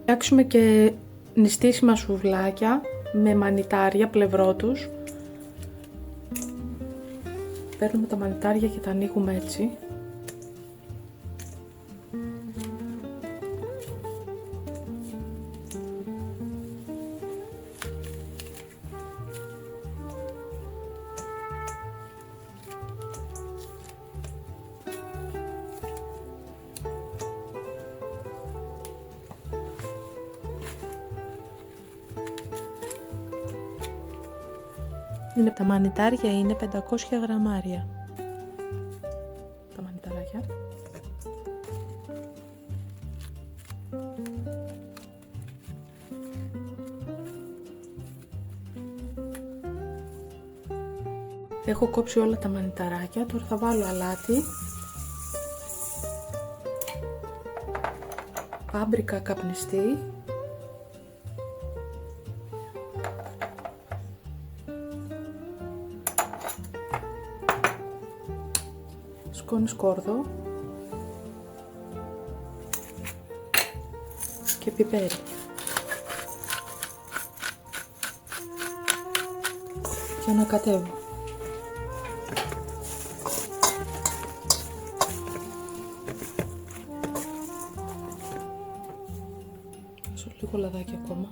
Φτιάξουμε και νηστίσιμα σουβλάκια με μανιτάρια πλευρό τους. Παίρνουμε τα μανιτάρια και τα ανοίγουμε έτσι. Τα μανιτάρια είναι 500 γραμμάρια. Τα μανιταράκια. Έχω κόψει όλα τα μανιταράκια. Τώρα θα βάλω αλάτι, πάμπρικα καπνιστή, σκόνη σκόρδο και πιπέρι. Και ανακατεύω. Βάζω λίγο λαδάκι ακόμα.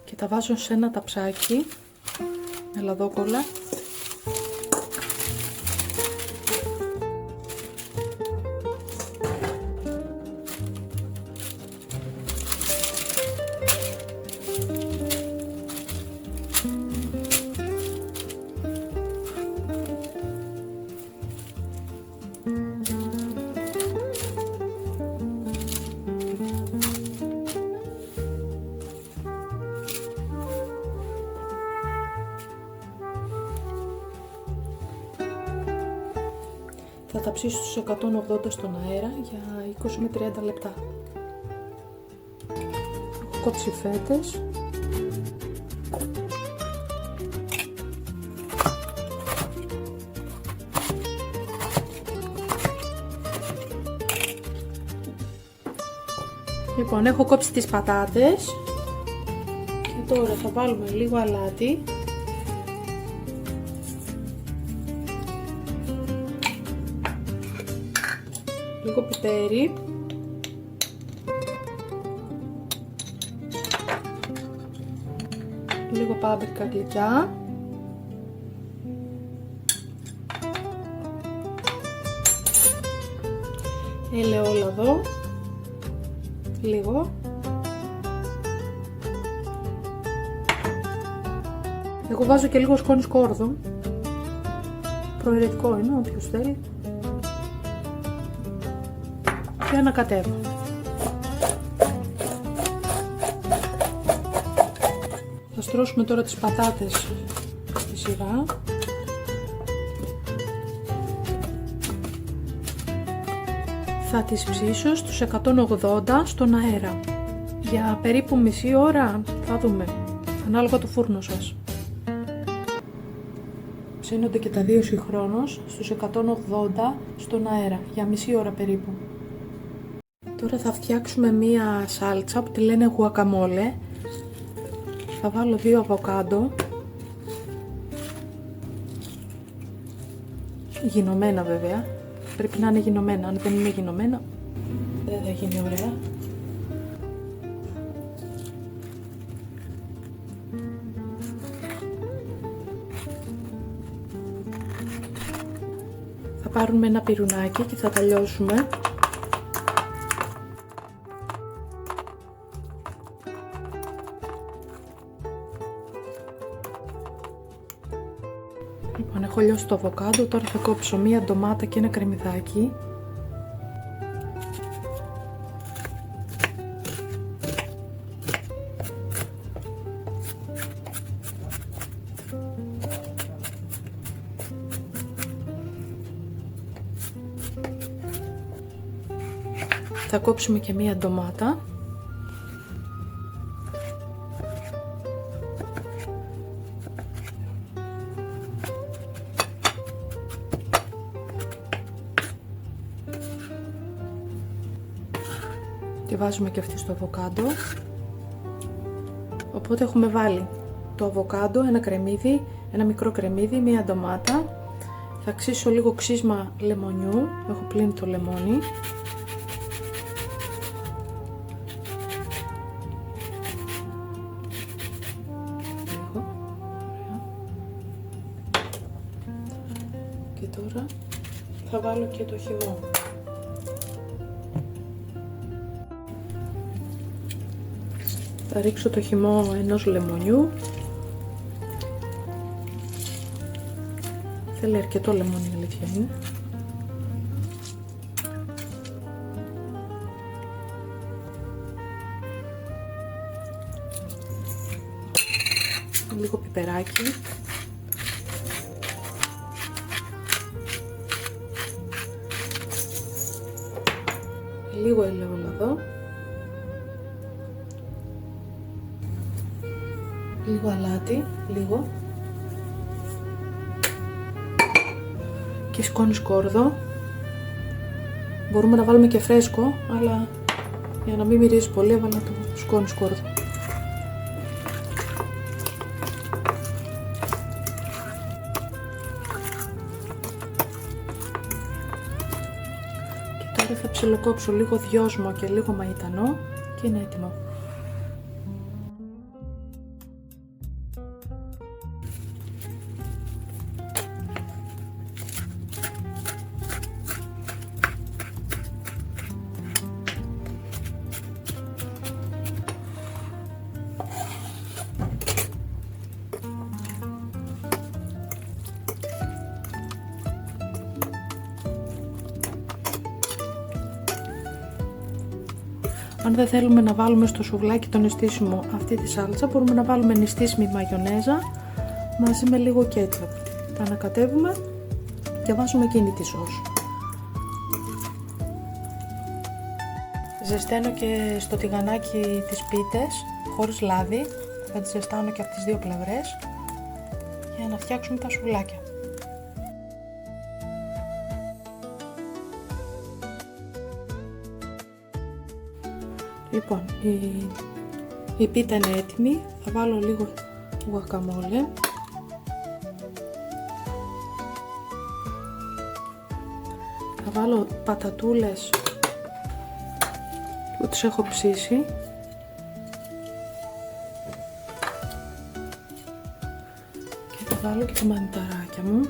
Και τα βάζω σε ένα ταψάκι με λαδόκολλα. Θα τα ψήσω στους 180 στον αέρα για 20 με 30 λεπτά. Έχω κόψει φέτες. Λοιπόν, έχω κόψει τις πατάτες και τώρα θα βάλουμε λίγο αλάτι. Λίγο πιπέρι, λίγο πάμπρικα γλυκιά, ελαιόλαδο, λίγο. Εγώ βάζω και λίγο σκόνη σκόρδο, προαιρετικό είναι, όποιος θέλει. Και ανακατεύω. Θα στρώσουμε τώρα τις πατάτες στη σειρά. Θα τις ψήσω στους 180 στον αέρα. Για περίπου μισή ώρα θα δούμε, ανάλογα το φούρνο σας. Ψήνονται και τα δύο συγχρόνως στους 180 στον αέρα, για μισή ώρα περίπου. Τώρα θα φτιάξουμε μία σάλτσα που τη λένε guacamole. Θα βάλω 2 αβοκάντο, γινωμένα βέβαια, πρέπει να είναι γινωμένα, αν δεν είναι γινωμένα δεν θα γίνει ωραία. Θα πάρουμε ένα πυρουνάκι και θα τα λιώσουμε. Λοιπόν, έχω λιώσει το αβοκάντο, τώρα θα κόψω μία ντομάτα και ένα κρεμμυδάκι. Θα κόψουμε και μία ντομάτα. βάζουμε και αυτή στο αβοκάντο. Οπότε έχουμε βάλει το αβοκάντο, ένα κρεμμύδι, ένα μικρό κρεμμύδι, μία ντομάτα. Θα ξύσω λίγο ξύσμα λεμονιού, έχω πλύνει το λεμόνι. Λίγο. Και τώρα θα βάλω και το χυμό. Θα ρίξω το χυμό ενός λεμονιού. Θέλει αρκετό λεμόνι, η αλήθεια είναι. Λίγο πιπεράκι. Λίγο ελαιόλαδο. Λίγο αλάτι, λίγο. Και σκόνη σκόρδο. Μπορούμε να βάλουμε και φρέσκο, αλλά για να μην μυρίζει πολύ έβαλα το σκόνη σκόρδο. Και τώρα θα ψιλοκόψω λίγο δυόσμο και λίγο μαϊτανό και είναι έτοιμο. Αν δεν θέλουμε να βάλουμε στο σουβλάκι το νηστίσιμο αυτή τη σάλτσα, μπορούμε να βάλουμε νηστίσιμη μαγιονέζα μαζί με λίγο κέτσαπ. Τα ανακατεύουμε και βάζουμε εκείνη τη σως. Ζεσταίνω και στο τηγανάκι τις πίτες χωρίς λάδι. Θα τις ζεστάνω και από τις δύο πλευρές για να φτιάξουμε τα σουβλάκια. Λοιπόν, η πίτα είναι έτοιμη. Θα βάλω λίγο γουακαμόλε. Θα βάλω πατατούλες που τις έχω ψήσει. Και θα βάλω και τα μανιταράκια μου.